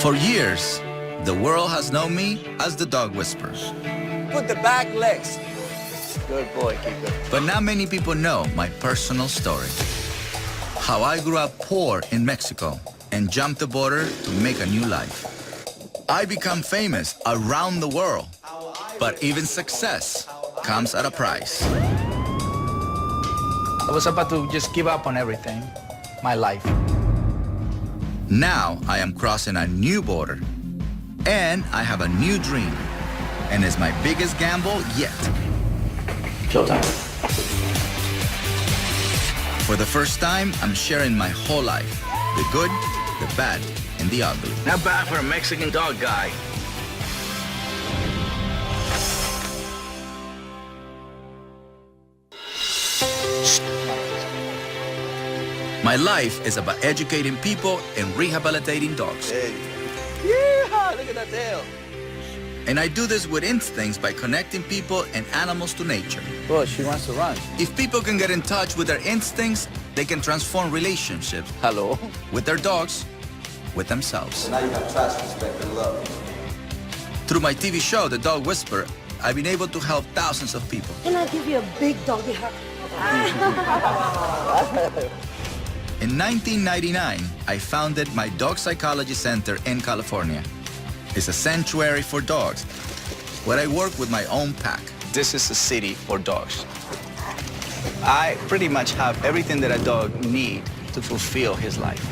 For years, the world has known me as the dog whisperer. Put the back legs. Good boy, Kiko. But not many people know my personal story. How I grew up poor in Mexico and jumped the border to make a new life. I become famous around the world, but even success comes at a price. I was about to just give up on everything, my life. Now I am crossing a new border, and I have a new dream, and it's my biggest gamble yet. Showtime. For the first time, I'm sharing my whole life, the good, the bad, and the ugly. Not bad for a Mexican dog guy. My life is about educating people and rehabilitating dogs. Hey. Yeah, look at that tail. And I do this with instincts by connecting people and animals to nature. Oh, she wants to run. If people can get in touch with their instincts, they can transform relationships Hello. with their dogs, with themselves. Now you have trust, respect, and love. Through my TV show, The Dog Whisperer, I've been able to help thousands of people. Can I give you a big doggy hug? In 1999, I founded my Dog Psychology Center in California. It's a sanctuary for dogs, where I work with my own pack. This is a city for dogs. I pretty much have everything that a dog needs to fulfill his life.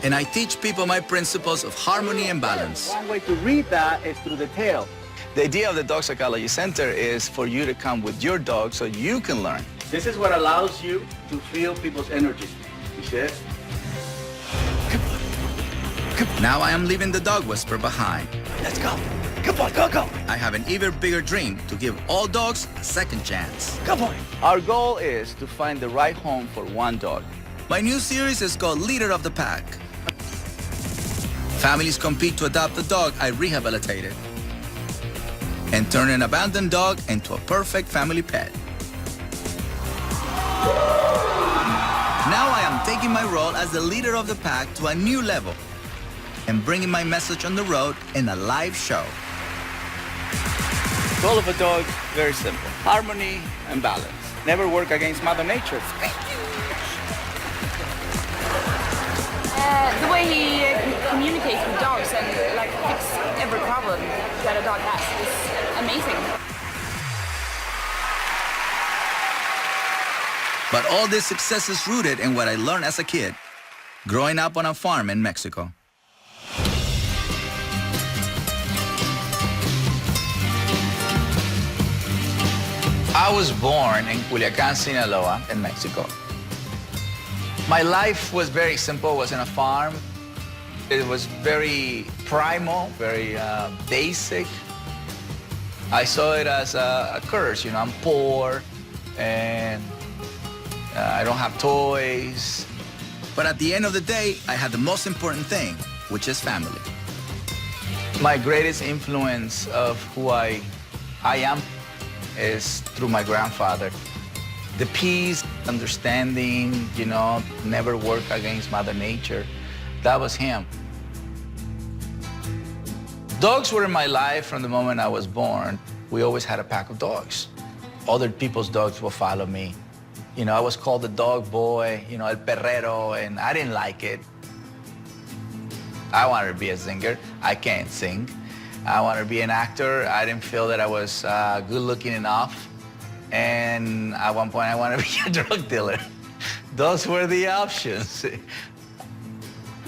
And I teach people my principles of harmony and balance. One way to read that is through the tail. The idea of the Dog Psychology Center is for you to come with your dog so you can learn. This is what allows you to feel people's energy. You see it? Now I am leaving the Dog Whisperer behind. Let's go. Come on, go, go. I have an even bigger dream to give all dogs a second chance. Come on. Our goal is to find the right home for one dog. My new series is called Leader of the Pack. Families compete to adopt a dog I rehabilitated and turn an abandoned dog into a perfect family pet. Now I am taking my role as the leader of the pack to a new level and bringing my message on the road in a live show. The goal of a dog, very simple. Harmony and balance. Never work against Mother Nature. The way he communicates with dogs and like fix every problem that a dog has is amazing. But all this success is rooted in what I learned as a kid, growing up on a farm in Mexico. I was born in Culiacan, Sinaloa, in Mexico. My life was very simple. It was in a farm. It was very primal, very basic. I saw it as a curse, you know, I'm poor and I don't have toys. But at the end of the day, I had the most important thing, which is family. My greatest influence of who I am is through my grandfather. The peace, understanding, you know, never work against Mother Nature. That was him. Dogs were in my life from the moment I was born. We always had a pack of dogs. Other people's dogs will follow me. You know, I was called the dog boy, you know, el perrero, and I didn't like it. I wanted to be a singer. I can't sing. I wanted to be an actor. I didn't feel that I was good looking enough. And at one point, I wanted to be a drug dealer. Those were the options.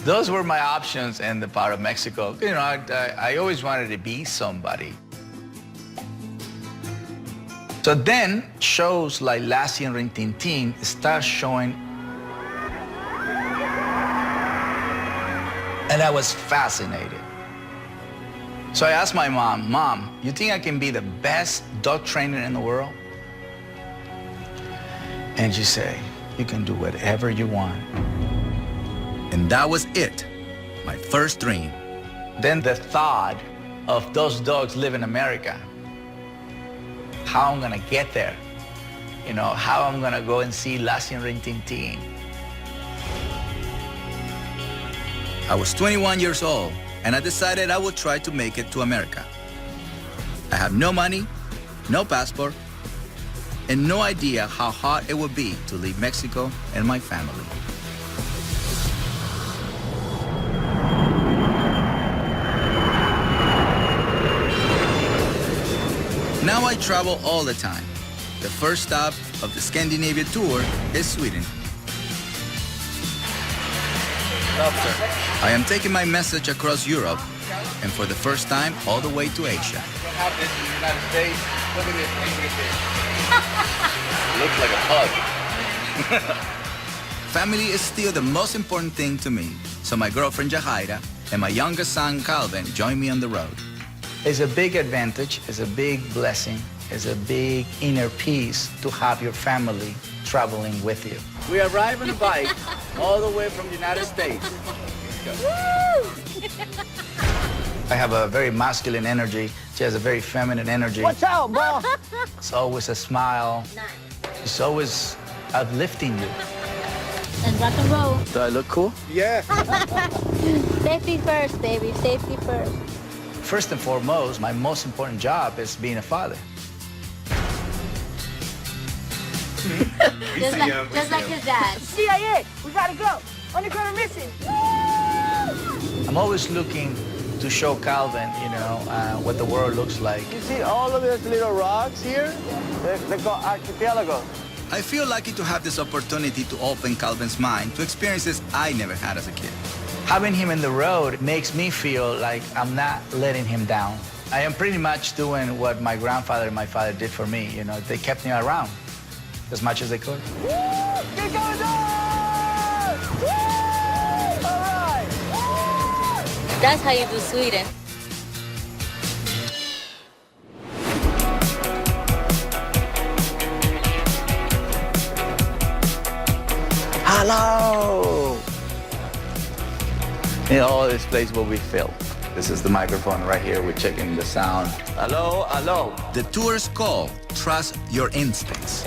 Those were my options in the part of Mexico. You know, I always wanted to be somebody. So then, shows like Lassie and Rin Tin Tin start showing. And I was fascinated. So I asked my mom, Mom, you think I can be the best dog trainer in the world? And she said, you can do whatever you want. And that was it, my first dream. Then the thought of those dogs live in America, how I'm gonna get there, you know, how I'm gonna go and see Lassie and Rin Tin Tin. I was 21 years old and I decided I would try to make it to America. I have no money, no passport, and no idea how hard it would be to leave Mexico and my family. Now I travel all the time. The first stop of the Scandinavia tour is Sweden. I am taking my message across Europe, and for the first time, all the way to Asia. Have this in the United States. Look at this. Looks like a pug. Family is still the most important thing to me, so my girlfriend Jahaira and my youngest son Calvin join me on the road. It's a big advantage, it's a big blessing, it's a big inner peace to have your family traveling with you. We arrive on a bike all the way from the United States. I have a very masculine energy. She has a very feminine energy. Watch out, bro! It's always a smile. It's always uplifting you. And rock and roll. Do I look cool? Yeah. Safety first, baby. Safety first. First and foremost, my most important job is being a father. just like his dad. CIA, we gotta go. Undercover mission. I'm always looking to show Calvin, what the world looks like. You see all of these little rocks here? They're called archipelagos. I feel lucky to have this opportunity to open Calvin's mind to experiences I never had as a kid. Having him in the road makes me feel like I'm not letting him down. I am pretty much doing what my grandfather and my father did for me. They kept me around as much as they could. Get going on! All right! That's how you do Sweden. Hello! All this place will be filled. This is the microphone right here. We're checking the sound. Hello, hello. The tour's called Trust Your Instincts.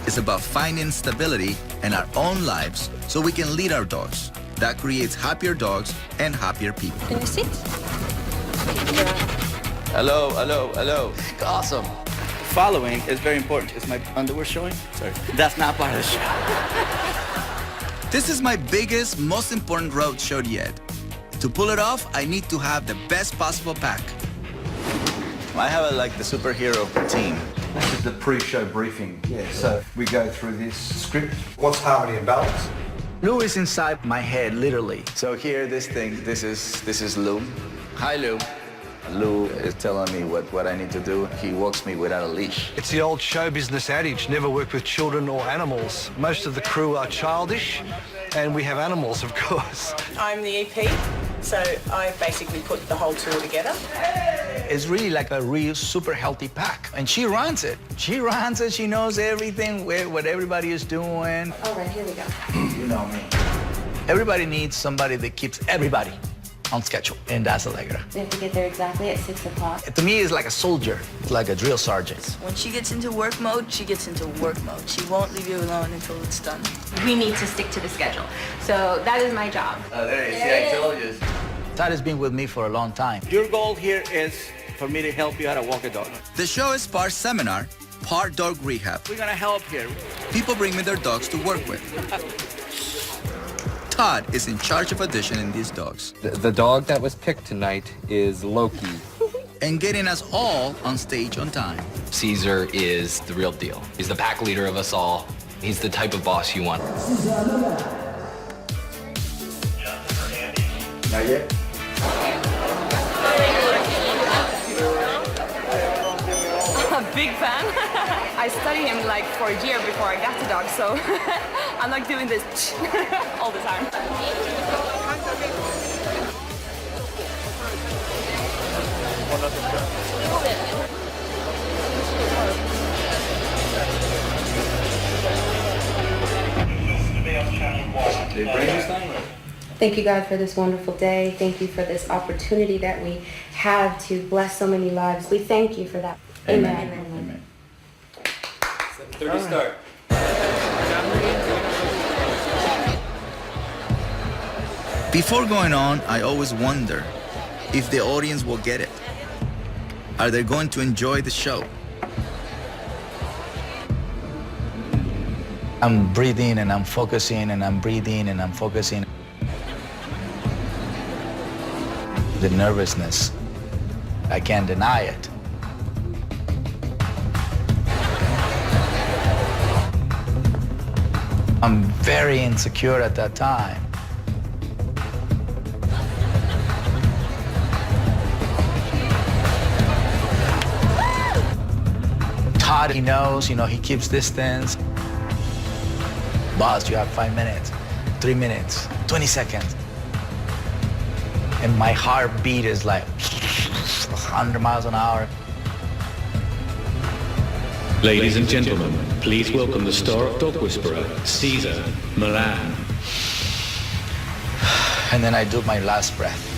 It's about finding stability in our own lives so we can lead our dogs. That creates happier dogs and happier people. Can you sit? Hello, hello, hello. Awesome. Following is very important. Is my underwear showing? Sorry. That's not part of the show. This is my biggest, most important road show yet. To pull it off, I need to have the best possible pack. I have the superhero team. This is the pre-show briefing. Yeah, so we go through this script. What's harmony and balance? Lou is inside my head, literally. So here, this is Lou. Hi, Lou. Lou is telling me what I need to do. He walks me without a leash. It's the old show business adage, never work with children or animals. Most of the crew are childish, and we have animals, of course. I'm the EP, so I basically put the whole tour together. It's really like a real super healthy pack. And she runs it. She runs it. She knows everything, what everybody is doing. All right, here we go. You know me. Everybody needs somebody that keeps everybody on schedule, and that's Allegra. We have to get there exactly at 6 o'clock. To me, it's like a soldier. It's like a drill sergeant. When she gets into work mode, she gets into work mode. She won't leave you alone until it's done. We need to stick to the schedule. So that is my job. Oh, there you see, I told you. Todd has been with me for a long time. Your goal here is for me to help you how to walk a dog. The show is part seminar, part dog rehab. We're gonna help here. People bring me their dogs to work with. Todd is in charge of auditioning these dogs The dog that was picked tonight is Loki. and getting us all on stage on time. Cesar is the real deal. He's the pack leader of us all. He's the type of boss you want. Not yet? A big fan. I studied him for a year before I got the dog, so I'm doing this all the time. Thank you, God, for this wonderful day. Thank you for this opportunity that we have to bless so many lives. We thank you for that. Amen. Amen. 30 start. Before going on, I always wonder, if the audience will get it. Are they going to enjoy the show? I'm breathing and I'm focusing and I'm breathing and I'm focusing. The nervousness, I can't deny it. I'm very insecure at that time. Todd, he knows, he keeps distance. Boss, you have 5 minutes, 3 minutes, 20 seconds. And my heartbeat is like 100 miles an hour. Ladies and gentlemen, please welcome the star of Dog Whisperer, Cesar Millan. And then I do my last breath.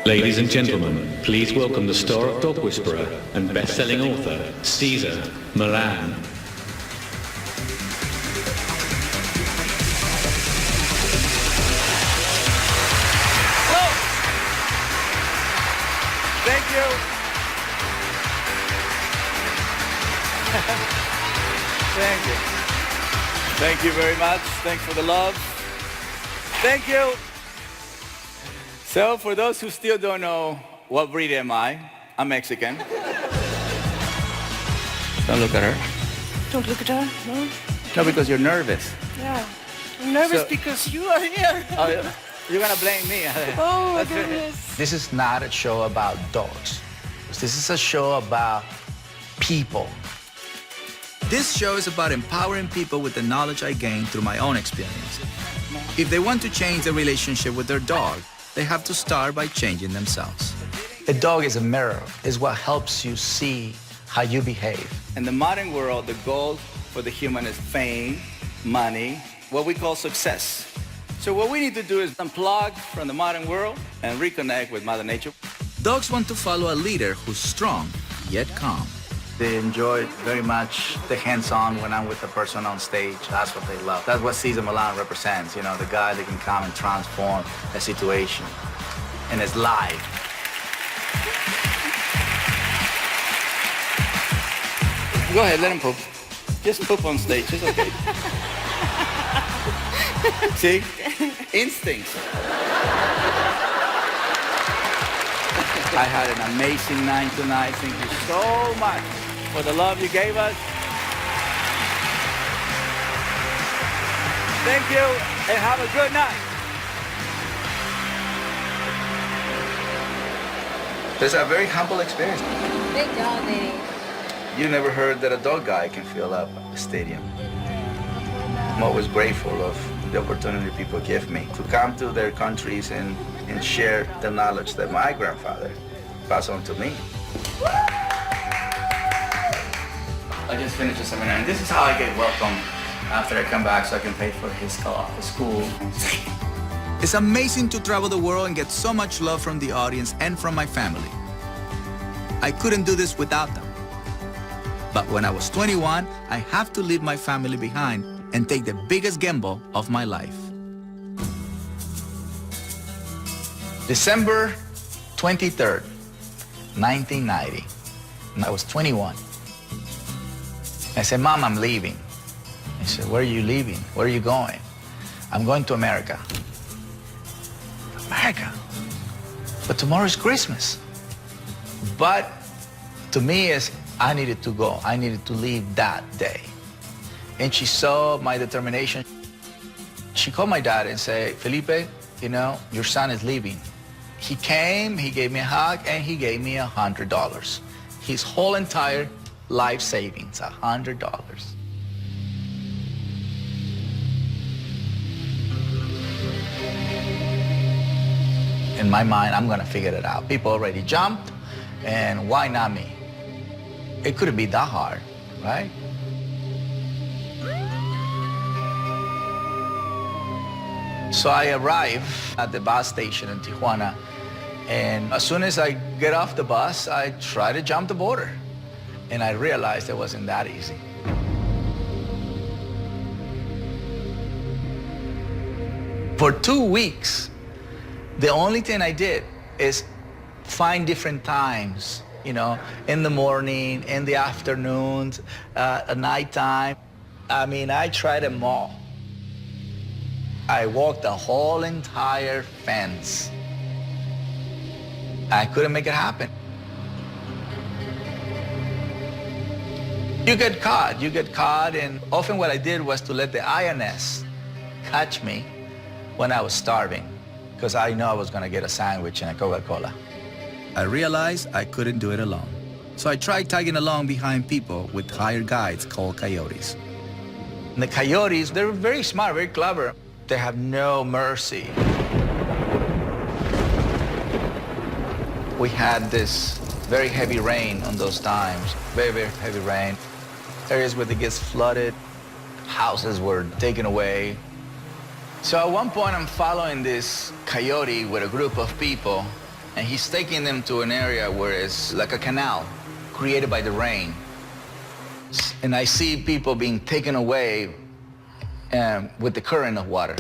Ladies and gentlemen, please welcome the star of Dog Whisperer and best-selling author, Cesar Millan. Thank you. Thank you. Thank you very much. Thanks for the love. Thank you. So, for those who still don't know what breed am I, I'm Mexican. Don't look at her. Don't look at her, no? No, because you're nervous. Yeah. I'm nervous because you are here. Oh, yeah. You're gonna blame me. Oh, my goodness. This is not a show about dogs. This is a show about people. This show is about empowering people with the knowledge I gained through my own experience. If they want to change their relationship with their dog, they have to start by changing themselves. A dog is a mirror. It's what helps you see how you behave. In the modern world, the goal for the human is fame, money, what we call success. So what we need to do is unplug from the modern world and reconnect with Mother Nature. Dogs want to follow a leader who's strong, yet calm. They enjoy very much the hands-on when I'm with the person on stage. That's what they love. That's what Cesar Millan represents, the guy that can come and transform a situation. And it's live. Go ahead, let him poop. Just poop on stage, it's okay. See? Instincts. I had an amazing night tonight. Thank you so much for the love you gave us. Thank you, and have a good night. It's a very humble experience. Big dog, baby. You never heard that a dog guy can fill up a stadium. I'm always grateful of the opportunity people give me to come to their countries and share the knowledge that my grandfather passed on to me. I just finished the seminar, and this is how I get welcome after I come back so I can pay for his school. It's amazing to travel the world and get so much love from the audience and from my family. I couldn't do this without them. But when I was 21, I have to leave my family behind and take the biggest gamble of my life. December 23rd, 1990. And I was 21. I said, Mom, I'm leaving. I said, where are you leaving? Where are you going? I'm going to America. America? But tomorrow's Christmas. But to me, I needed to go. I needed to leave that day. And she saw my determination. She called my dad and said, Felipe, your son is leaving. He came, he gave me a hug, and he gave me $100. His whole entire life savings, $100. In my mind, I'm gonna figure it out. People already jumped, and why not me? It couldn't be that hard, right? So I arrive at the bus station in Tijuana, and as soon as I get off the bus, I try to jump the border. And I realized it wasn't that easy. For 2 weeks, the only thing I did is find different times, you know, in the morning, in the afternoons, at nighttime. I mean, I tried them all. I walked the whole entire fence. I couldn't make it happen. You get caught, and often what I did was to let the INS catch me when I was starving, because I know I was gonna get a sandwich and a Coca-Cola. I realized I couldn't do it alone. So I tried tagging along behind people with hired guides called coyotes. And the coyotes, they're very smart, very clever. They have no mercy. We had this very heavy rain on those times, very, very heavy rain. Areas where it gets flooded, houses were taken away. So at one point I'm following this coyote with a group of people, and he's taking them to an area where it's like a canal created by the rain. And I see people being taken away with the current of water.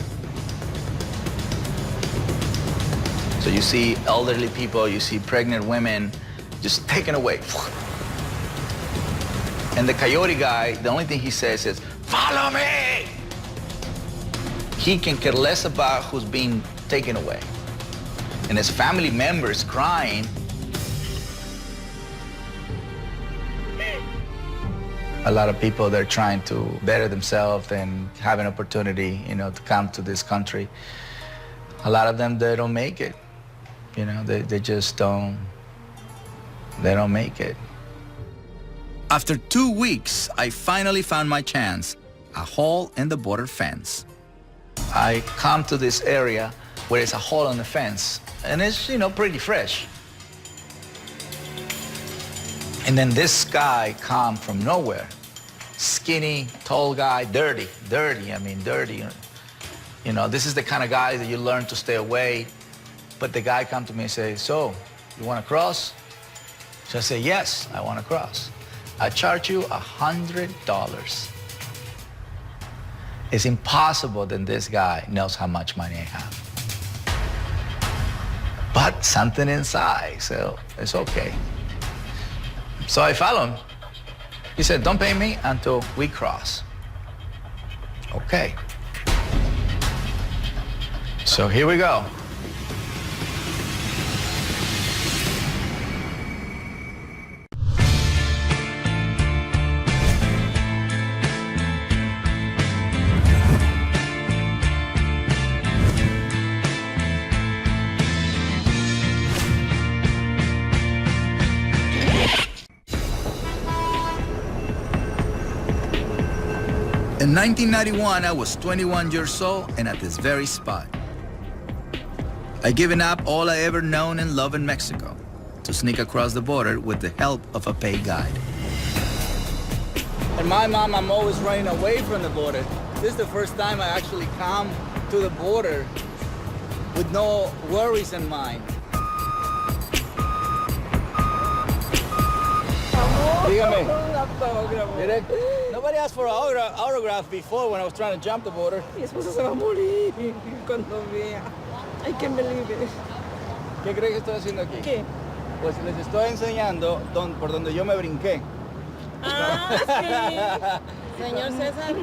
So you see elderly people, you see pregnant women just taken away. And the coyote guy, the only thing he says is, "Follow me!" He can care less about who's being taken away. And his family members crying. A lot of people, they're trying to better themselves and have an opportunity, you know, to come to this country. A lot of them, they don't make it. You know, they just don't make it. After 2 weeks, I finally found my chance, a hole in the border fence. I come to this area where it's a hole in the fence, and it's, you know, pretty fresh. And then this guy come from nowhere. Skinny, tall guy, dirty. You know, this is the kind of guy that you learn to stay away. But the guy come to me and say, "So, you want to cross?" So I say, "Yes, I want to cross. I charge you $100. It's impossible that this guy knows how much money I have. But something inside, so it's okay. So I follow him. He said, "Don't pay me until we cross." Okay. So here we go. In 1991, I was 21 years old and at this very spot. I given up all I ever known and loved in Mexico to sneak across the border with the help of a paid guide. In my mom, I'm always running away from the border. This is the first time I actually come to the border with no worries in mind. Dígame. Mire, nobody asked for an autograph before when I was trying to jump the border. Mi esposa se va a morir cuando vea. I can't believe it. ¿Qué cree que estoy haciendo aquí? ¿Qué? Pues les estoy enseñando por donde yo me brinqué. Ah, sí. Señor César,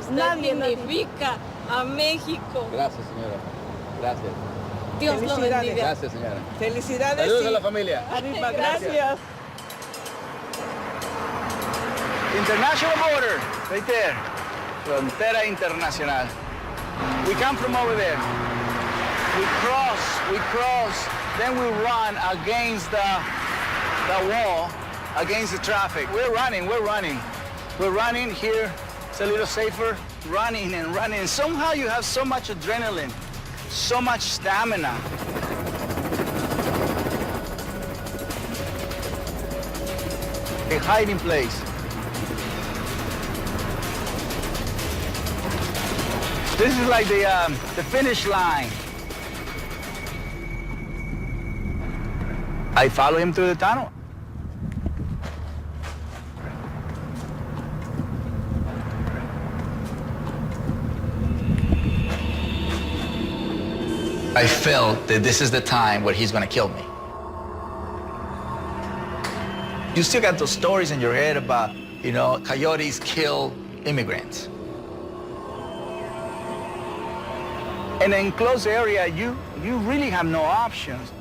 usted dignifica a México. Gracias, señora. Gracias. Dios lo bendiga. Gracias, señora. Felicidades. Saludos a la familia. Arriba, gracias. International border, right there. Frontera internacional. We come from over there. We cross, then we run against the wall, against the traffic. We're running. We're running here. It's a little safer. Running and running. Somehow you have so much adrenaline, so much stamina. A hiding place. This is like the finish line. I follow him through the tunnel. I felt that this is the time where he's gonna kill me. You still got those stories in your head about, you know, coyotes kill immigrants. In an enclosed area, you really have no options.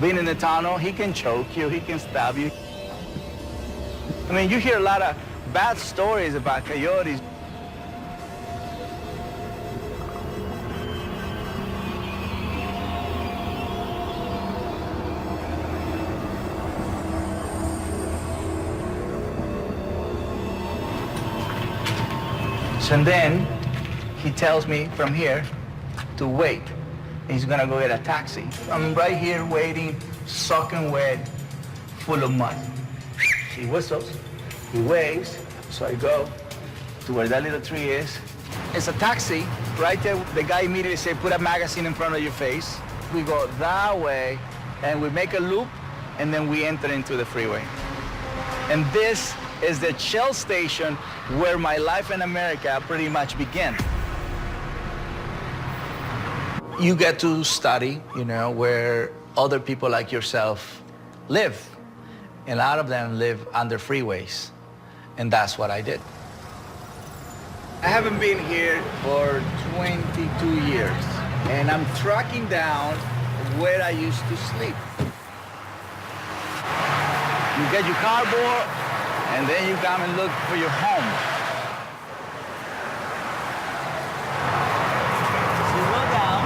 Being in the tunnel, he can choke you, he can stab you. I mean, you hear a lot of bad stories about coyotes. And then he tells me from here to wait. He's gonna go get a taxi. I'm right here waiting, soaking wet, full of mud. He whistles, he waves, so I go to where that little tree is. It's a taxi. Right there, the guy immediately said, put a magazine in front of your face. We go that way, and we make a loop, and then we enter into the freeway. And this is the Shell station where my life in America pretty much began. You get to study, you know, where other people like yourself live. And a lot of them live under freeways. And that's what I did. I haven't been here for 22 years. And I'm tracking down where I used to sleep. You get your cardboard, and then you come and look for your home. So you go down.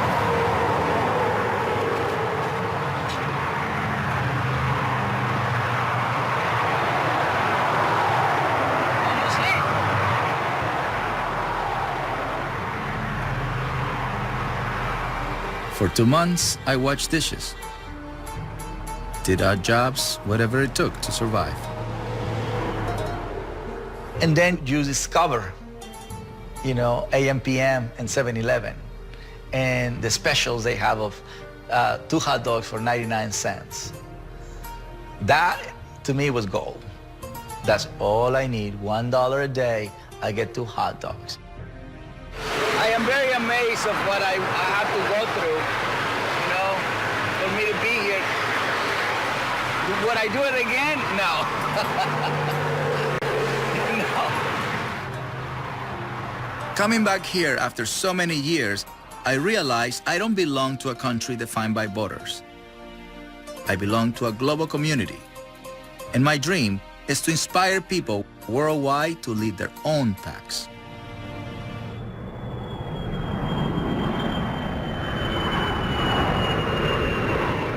And you sleep. For 2 months, I washed dishes. Did odd jobs, whatever it took to survive. And then you discover, you know, AM, PM, and 7-Eleven. And the specials they have of 2 hot dogs for 99 cents. That, to me, was gold. That's all I need, $1 a day, I get 2 hot dogs. I am very amazed of what I have to go through, you know, for me to be here. Would I do it again? No. Coming back here after so many years, I realized I don't belong to a country defined by borders. I belong to a global community. And my dream is to inspire people worldwide to lead their own packs.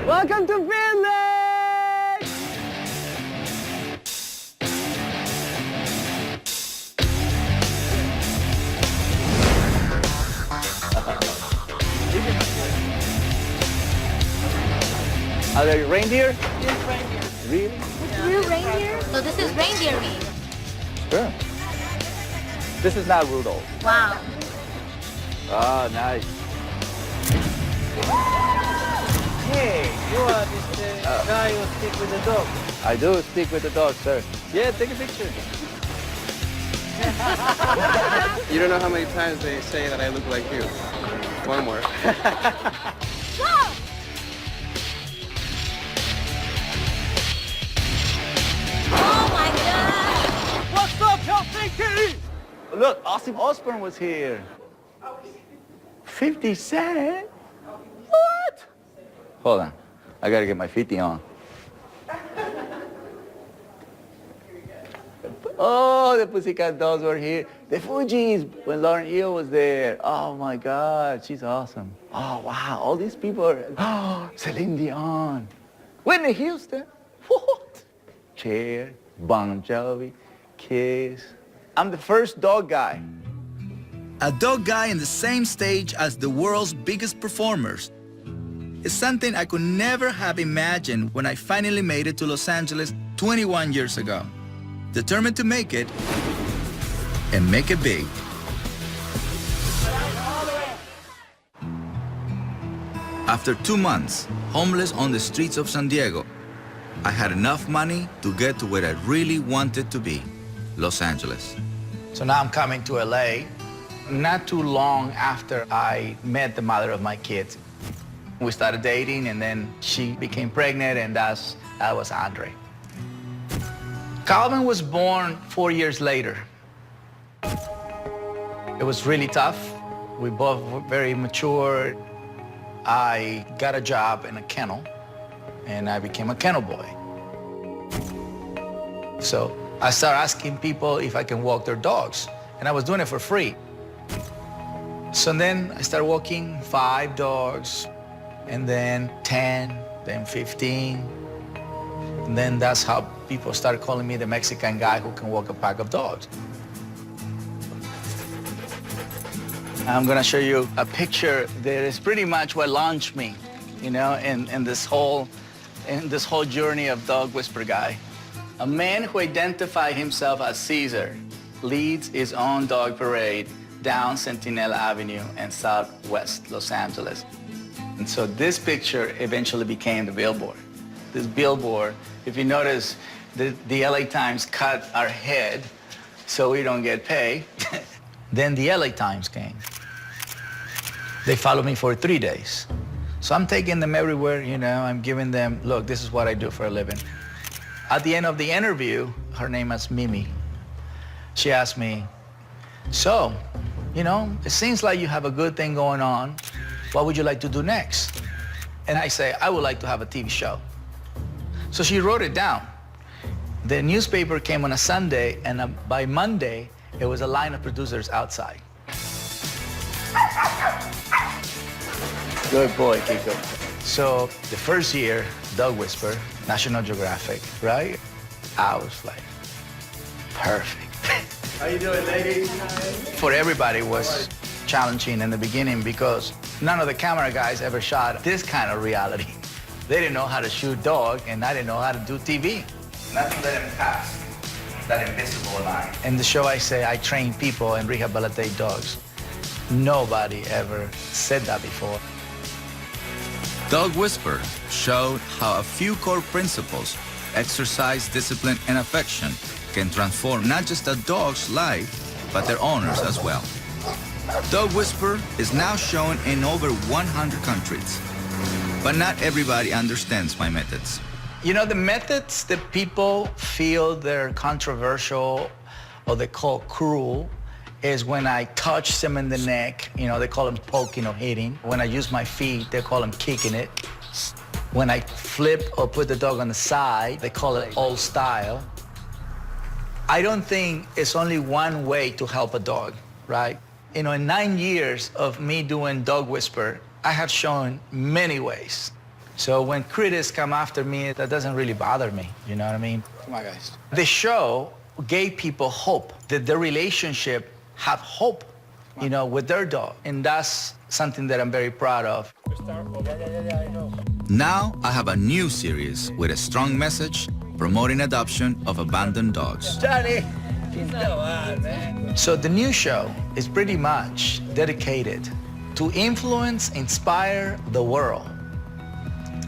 Welcome to Finland! Are there reindeer? Yes, reindeer. Really? It's real reindeer? So this is reindeer meat. Sure. This is not Rudolph. Wow. Oh, nice. Hey, you are this guy who stick with the dog. I do stick with the dog, sir. Yeah, take a picture. You don't know how many times they say that I look like you. One more. Go! Oh my God! What's up, Helsinki? Look, Ozzy Osbourne was here. 50 Cent? What? Hold on. I gotta get my 50 on. Oh, the Pussycat Dolls were here. The Fugees, when Lauryn Hill was there. Oh my God, she's awesome. Oh wow, all these people are, oh, Celine Dion. Whitney Houston. What? Cher, Bon Jovi, Kiss. I'm the first dog guy. A dog guy in the same stage as the world's biggest performers is something I could never have imagined when I finally made it to Los Angeles 21 years ago. Determined to make it, and make it big. After 2 months, homeless on the streets of San Diego, I had enough money to get to where I really wanted to be, Los Angeles. So now I'm coming to LA, not too long after I met the mother of my kids. We started dating, and then she became pregnant, and that was Andre. Calvin was born 4 years later. It was really tough. We both were very mature. I got a job in a kennel, and I became a kennel boy. So I started asking people if I can walk their dogs, and I was doing it for free. So then I started walking 5 dogs, and then 10, then 15. And then that's how people started calling me the Mexican guy who can walk a pack of dogs. I'm gonna show you a picture that is pretty much what launched me, you know, in this whole journey of Dog Whisperer guy. A man who identified himself as Cesar leads his own dog parade down Centinela Avenue in Southwest Los Angeles. And so this picture eventually became the billboard. This billboard, if you notice, the LA Times cut our head so we don't get paid. Then the LA Times came. They followed me for 3 days. So I'm taking them everywhere, you know, I'm giving them, look, this is what I do for a living. At the end of the interview, her name is Mimi. She asked me, so, you know, it seems like you have a good thing going on. What would you like to do next? And I say, I would like to have a TV show. So she wrote it down. The newspaper came on a Sunday, and by Monday, it was a line of producers outside. Good boy, Kiko. So the first year, Dog Whisperer, National Geographic, right? I was like, perfect. How you doing, ladies? For everybody, it was challenging in the beginning because none of the camera guys ever shot this kind of reality. They didn't know how to shoot dog, and I didn't know how to do TV. Nothing let him pass. That invisible line. In the show, I say I train people and rehabilitate dogs. Nobody ever said that before. Dog Whisperer showed how a few core principles, exercise, discipline, and affection, can transform not just a dog's life, but their owners as well. Dog Whisperer is now shown in over 100 countries. But not everybody understands my methods. You know, the methods that people feel they're controversial or they call cruel is when I touch them in the neck, you know, they call them poking or hitting. When I use my feet, they call them kicking it. When I flip or put the dog on the side, they call it old style. I don't think it's only one way to help a dog, right? You know, in 9 years of me doing Dog Whisperer, I have shown many ways. So when critics come after me, that doesn't really bother me, you know what I mean? Come on, guys. The show gave people hope, that their relationship have hope, you know, with their dog. And that's something that I'm very proud of. Now I have a new series with a strong message promoting adoption of abandoned dogs. Johnny! So the new show is pretty much dedicated to influence, inspire the world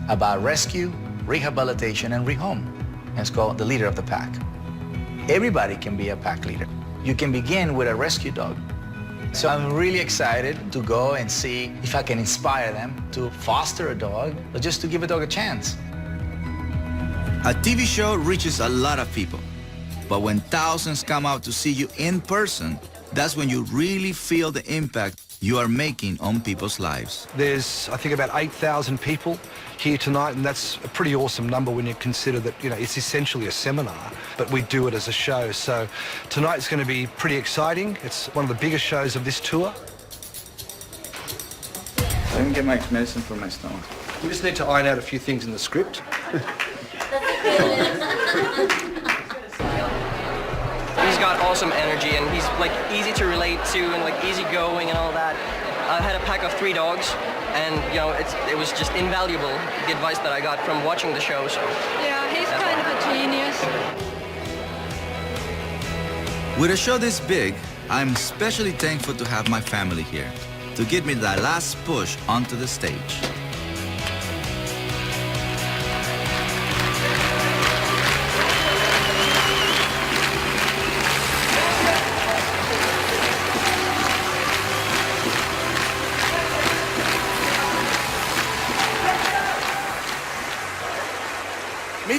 about rescue, rehabilitation, and rehome. It's called The Leader of the Pack. Everybody can be a pack leader. You can begin with a rescue dog. So I'm really excited to go and see if I can inspire them to foster a dog or just to give a dog a chance. A TV show reaches a lot of people, but when thousands come out to see you in person, that's when you really feel the impact you are making on people's lives. There's, I think, about 8,000 people here tonight, and that's a pretty awesome number when you consider that, you know, it's essentially a seminar, but we do it as a show. So tonight's going to be pretty exciting. It's one of the biggest shows of this tour. Let me get my medicine for my stomach. We just need to iron out a few things in the script. He's got awesome energy, and he's like easy to relate to and like easygoing and all that. I had a pack of 3 dogs, and you know it was just invaluable, the advice that I got from watching the show. So Yeah, he's kind of a genius. With a show this big, I'm especially thankful to have my family here to give me that last push onto the stage.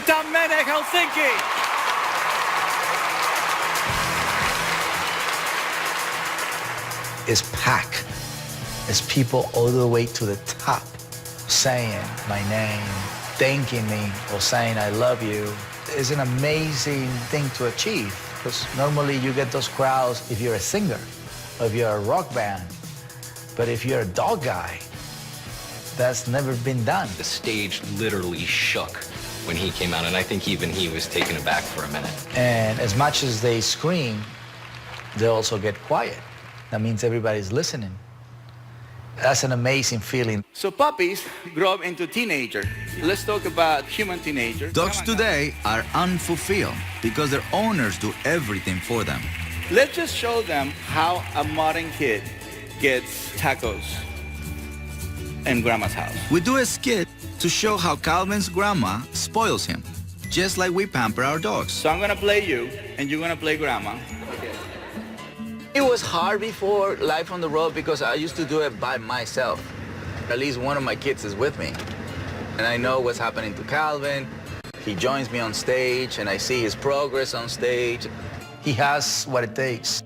Witam Mene, Helsinki! It's packed. It's people all the way to the top saying my name, thanking me, or saying I love you. It's an amazing thing to achieve, because normally you get those crowds if you're a singer, or if you're a rock band. But if you're a dog guy, that's never been done. The stage literally shook when he came out, and I think even he was taken aback for a minute. And as much as they scream, they also get quiet. That means everybody's listening. That's an amazing feeling. So puppies grow up into teenagers. Let's talk about human teenagers. Dogs today are unfulfilled because their owners do everything for them. Let's just show them how a modern kid gets tacos in grandma's house. We do a skit to show how Calvin's grandma spoils him, just like we pamper our dogs. So I'm gonna play you, and you're gonna play grandma. It was hard before life on the road because I used to do it by myself. At least one of my kids is with me. And I know what's happening to Calvin. He joins me on stage and I see his progress on stage. He has what it takes.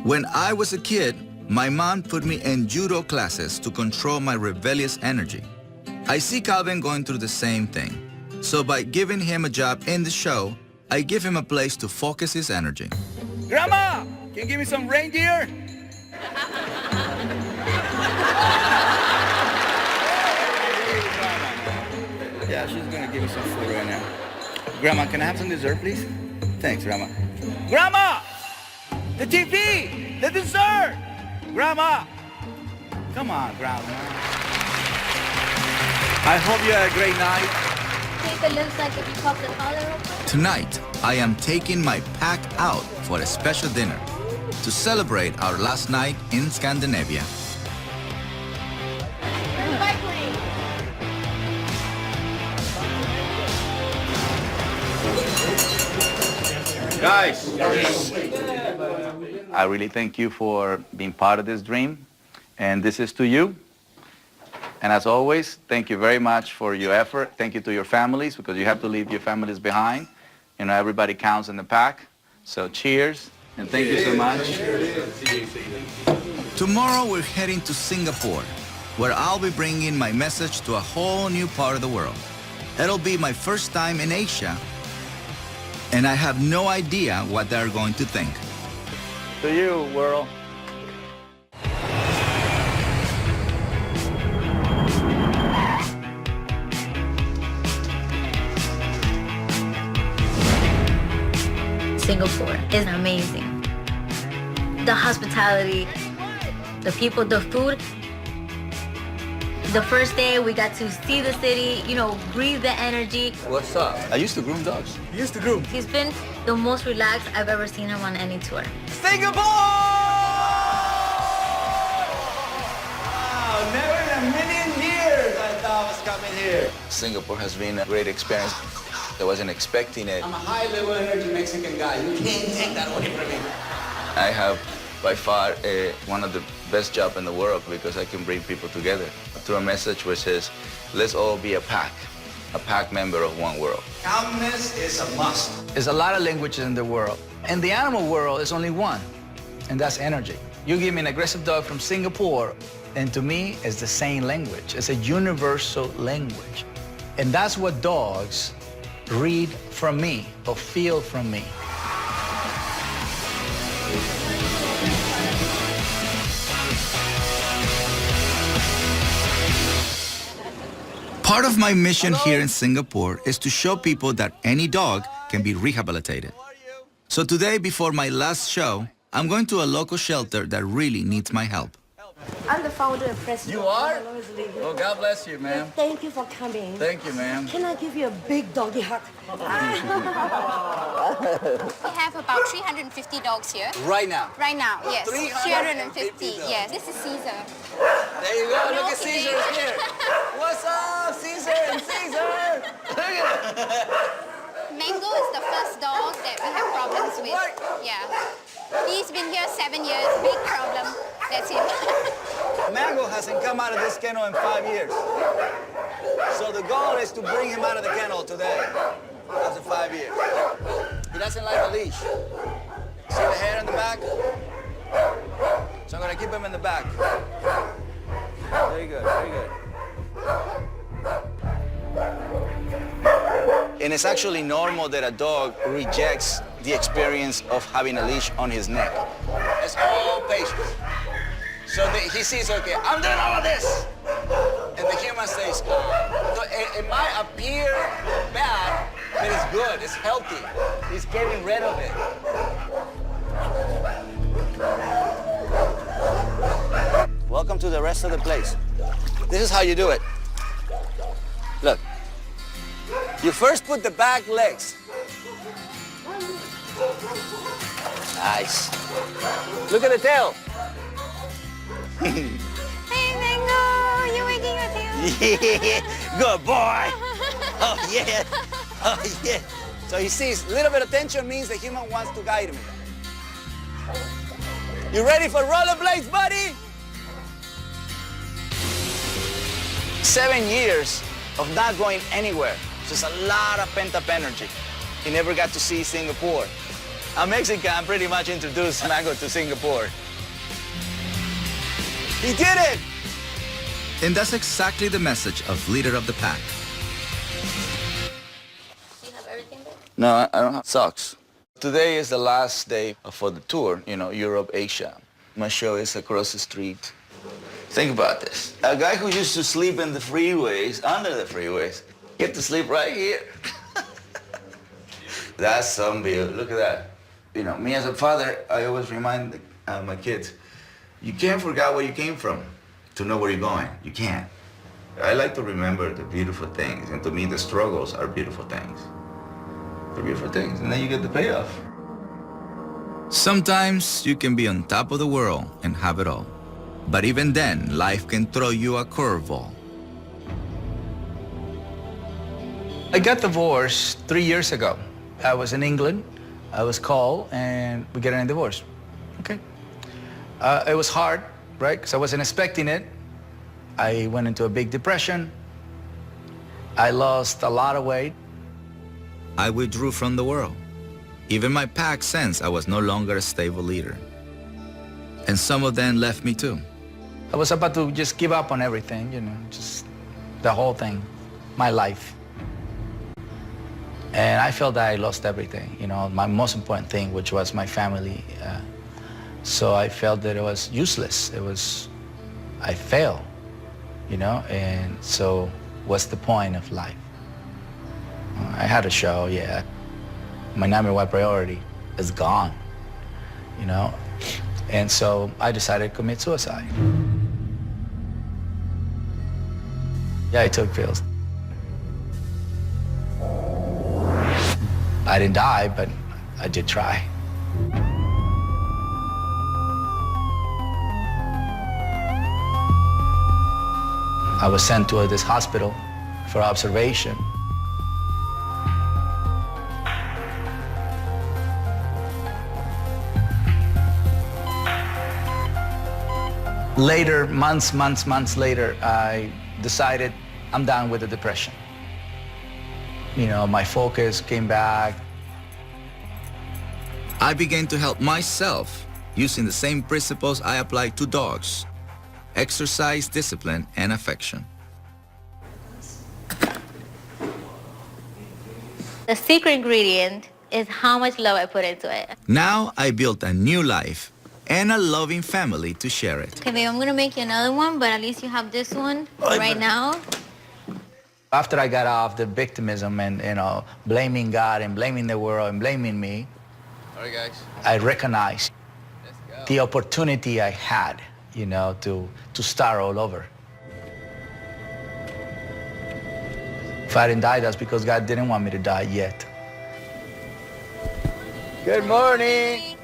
When I was a kid, my mom put me in judo classes to control my rebellious energy. I see Calvin going through the same thing. So by giving him a job in the show, I give him a place to focus his energy. Grandma, can you give me some reindeer? Yeah, she's gonna give me some food right now. Grandma, can I have some dessert, please? Thanks, Grandma. Grandma! The TV! The dessert! Grandma! Come on, Grandma. I hope you had a great night. It looks like if you pop the collar open. Tonight, I am taking my pack out for a special dinner to celebrate our last night in Scandinavia. Guys, I really thank you for being part of this dream, and this is to you. And as always, thank you very much for your effort. Thank you to your families, because you have to leave your families behind. You know, everybody counts in the pack. So cheers, and thank you so much. Tomorrow we're heading to Singapore, where I'll be bringing my message to a whole new part of the world. It'll be my first time in Asia, and I have no idea what they're going to think. To you, world. Singapore is amazing. The hospitality, the people, the food. The first day we got to see the city, you know, breathe the energy. What's up? I used to groom dogs. You used to groom. He's been the most relaxed I've ever seen him on any tour. Singapore! Wow, never in a million years I thought I was coming here. Singapore has been a great experience. I wasn't expecting it. I'm a high-level energy Mexican guy. You can't take that away from me. I have by far one of the best jobs in the world, because I can bring people together through a message which says, let's all be a pack member of one world. Calmness is a must. There's a lot of languages in the world. In the animal world, there's only one, and that's energy. You give me an aggressive dog from Singapore, and to me, it's the same language. It's a universal language. And that's what dogs read from me or feel from me. Part of my mission here in Singapore is to show people that any dog can be rehabilitated. So today, before my last show, I'm going to a local shelter that really needs my help. I'm the founder and president. You are? Oh, God bless you, ma'am. Thank you for coming. Thank you, ma'am. Can I give you a big doggy hug? We have about 350 dogs here. Right now? Right now, yes. 350 yes. This is Cesar. There you go. Look at Cesar here. What's up, Cesar and Cesar? Look at it. Mango is the first dog that we have problems with. Yeah. He's been here 7 years. Big problem. That's him. Mango hasn't come out of this kennel in 5 years. So the goal is to bring him out of the kennel today after 5 years. He doesn't like a leash. See the hair in the back? So I'm gonna keep him in the back. Very good, very good. And it's actually normal that a dog rejects the experience of having a leash on his neck. It's all patience. So he sees, okay, I'm doing all of this. And the human stays calm. So it might appear bad, but it's good, it's healthy. He's getting rid of it. Welcome to the rest of the place. This is how you do it. Look. You first put the back legs. Nice. Look at the tail. Hey, Mango, you're wagging your tail. Yeah, good boy. Oh, yeah. Oh, yeah. So he sees a little bit of tension means the human wants to guide him. You ready for rollerblades, buddy? 7 years of not going anywhere. Just a lot of pent-up energy. He never got to see Singapore. A Mexican pretty much introduced Mango to Singapore. He did it! And that's exactly the message of leader of the pack. Do you have everything there? No, I don't have socks. Today is the last day for the tour, you know, Europe, Asia. My show is across the street. Think about this. A guy who used to sleep in the freeways, under the freeways, get to sleep right here. That's some view. Look at that. You know, me as a father, I always remind my kids, you can't forget where you came from to know where you're going. You can't. I like to remember the beautiful things, and to me, the struggles are beautiful things. They're beautiful things, and then you get the payoff. Sometimes you can be on top of the world and have it all. But even then, life can throw you a curveball. I got divorced 3 years ago. I was in England. I was called, and we get a divorce. Okay. It was hard, right? Because I wasn't expecting it. I went into a big depression. I lost a lot of weight. I withdrew from the world. Even my pack sensed I was no longer a stable leader. And some of them left me too. I was about to just give up on everything, you know, just the whole thing, my life. And I felt that I lost everything, you know, my most important thing, which was my family. So I felt that it was useless. I failed, you know, and so what's the point of life? I had a show, yeah. My number one priority is gone, you know, and so I decided to commit suicide. Yeah, I took pills. I didn't die, but I did try. I was sent to this hospital for observation. Later, months later, I decided I'm done with the depression. You know, my focus came back. I began to help myself using the same principles I applied to dogs: exercise, discipline, and affection. The secret ingredient is how much love I put into it. Now I built a new life and a loving family to share it. Okay, babe, I'm gonna make you another one, but at least you have this one right now. After I got off the victimism and, you know, blaming God and blaming the world and blaming me, All right, guys. I recognized the opportunity I had, you know, to start all over. If I didn't die, that's because God didn't want me to die yet. Good morning.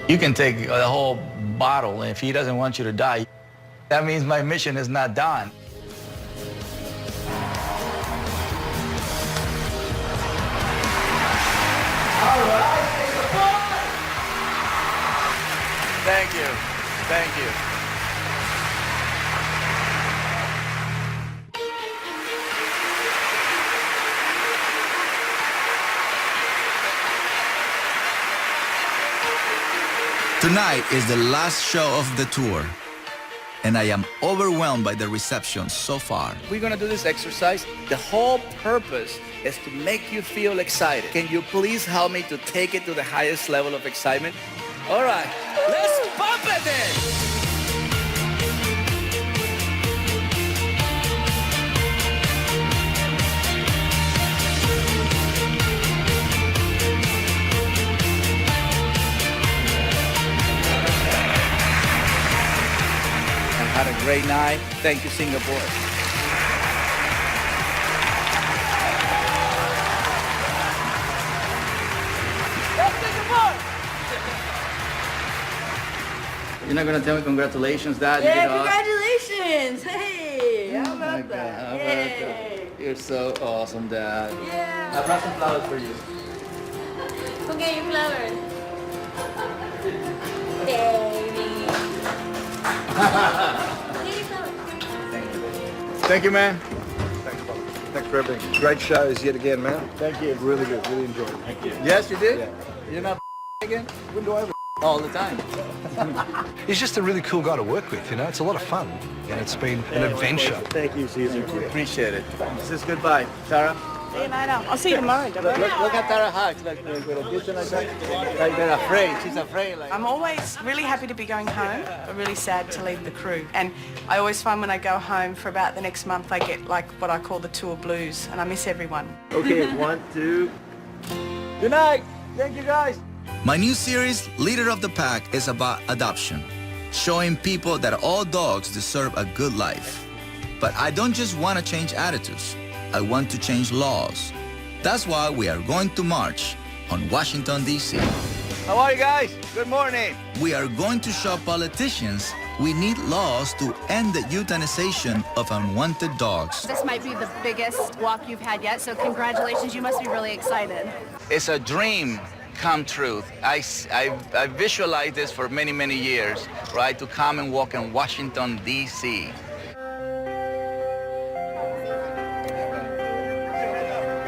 You can take the whole bottle, and if he doesn't want you to die, that means my mission is not done. All right. Thank you. Thank you. Tonight is the last show of the tour, and I am overwhelmed by the reception so far. We're gonna do this exercise. The whole purpose is to make you feel excited. Can you please help me to take it to the highest level of excitement? All right, let's pump it then! Had a great night. Thank you, Singapore. That's Singapore! You're not gonna tell me congratulations, Dad? Yeah, congratulations! Hey, how about that? Yay. You're so awesome, Dad. Yeah. I brought some flowers for you. Go get your flowers. Baby. Thank you, man. Thanks, brother. Thanks for everything. Great shows yet again, man. Thank you. Really good. Really enjoyed it. Thank you. Yes, you did? Yeah. You're not again? When do I ever? All the time. He's just a really cool guy to work with, you know. It's a lot of fun, and it's been an adventure. Thank you, Cesar. Appreciate it. This is goodbye, Tara. See you later. I'll see you tomorrow. Look at Tara hugs, like with a kitchen like that. Like they're afraid. She's afraid. Like. I'm always really happy to be going home, but really sad to leave the crew. And I always find when I go home for about the next month, I get like what I call the tour blues, and I miss everyone. Okay, 1, 2. Good night. Thank you, guys. My new series, Leader of the Pack, is about adoption, showing people that all dogs deserve a good life. But I don't just want to change attitudes. I want to change laws. That's why we are going to march on Washington, D.C. How are you guys? Good morning. We are going to show politicians we need laws to end the euthanization of unwanted dogs. This might be the biggest walk you've had yet, so congratulations. You must be really excited. It's a dream come true. I visualized this for many, many years, right? To come and walk in Washington, D.C.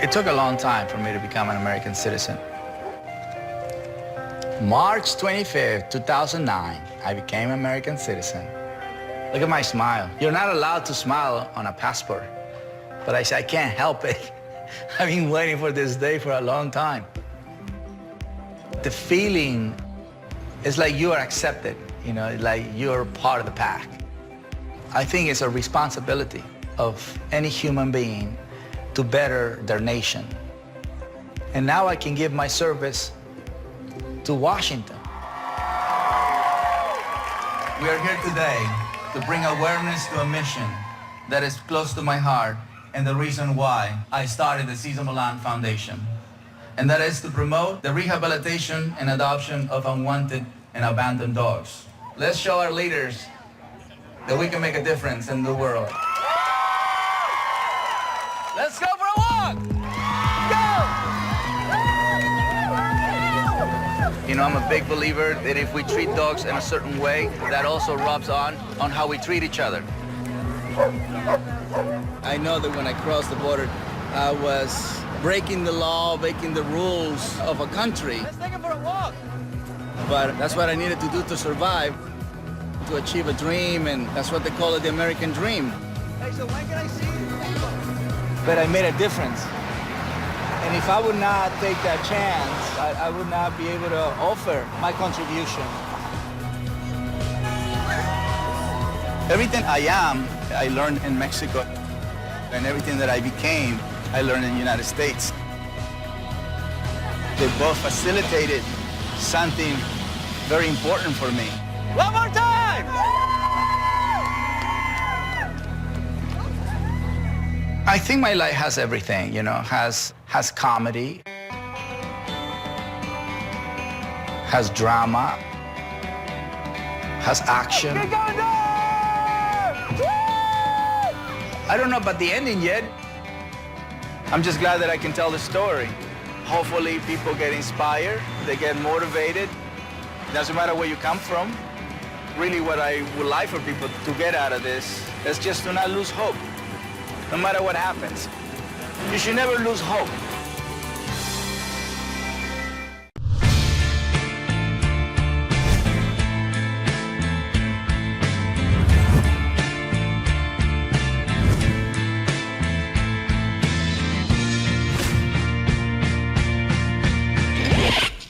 It took a long time for me to become an American citizen. March 25th, 2009, I became an American citizen. Look at my smile. You're not allowed to smile on a passport. But I said, I can't help it. I've been waiting for this day for a long time. The feeling is like you are accepted, you know, like you're part of the pack. I think it's a responsibility of any human being to better their nation. And now I can give my service to Washington. We are here today to bring awareness to a mission that is close to my heart and the reason why I started the Cesar Millan Foundation. And that is to promote the rehabilitation and adoption of unwanted and abandoned dogs. Let's show our leaders that we can make a difference in the world. Let's go for a walk! Go! You know, I'm a big believer that if we treat dogs in a certain way, that also rubs on how we treat each other. I know that when I crossed the border, I was breaking the law, breaking the rules of a country. Let's take it for a walk. But that's what I needed to do to survive, to achieve a dream, and that's what they call it, the American dream. Hey, so when can I see you? But I made a difference. And if I would not take that chance, I would not be able to offer my contribution. Everything I am, I learned in Mexico. And everything that I became, I learned in the United States. They both facilitated something very important for me. One more time! I think my life has everything, you know, has comedy, has drama, has action. I don't know about the ending yet. I'm just glad that I can tell the story. Hopefully people get inspired, they get motivated. Doesn't matter where you come from. Really what I would like for people to get out of this is just to not lose hope, no matter what happens. You should never lose hope.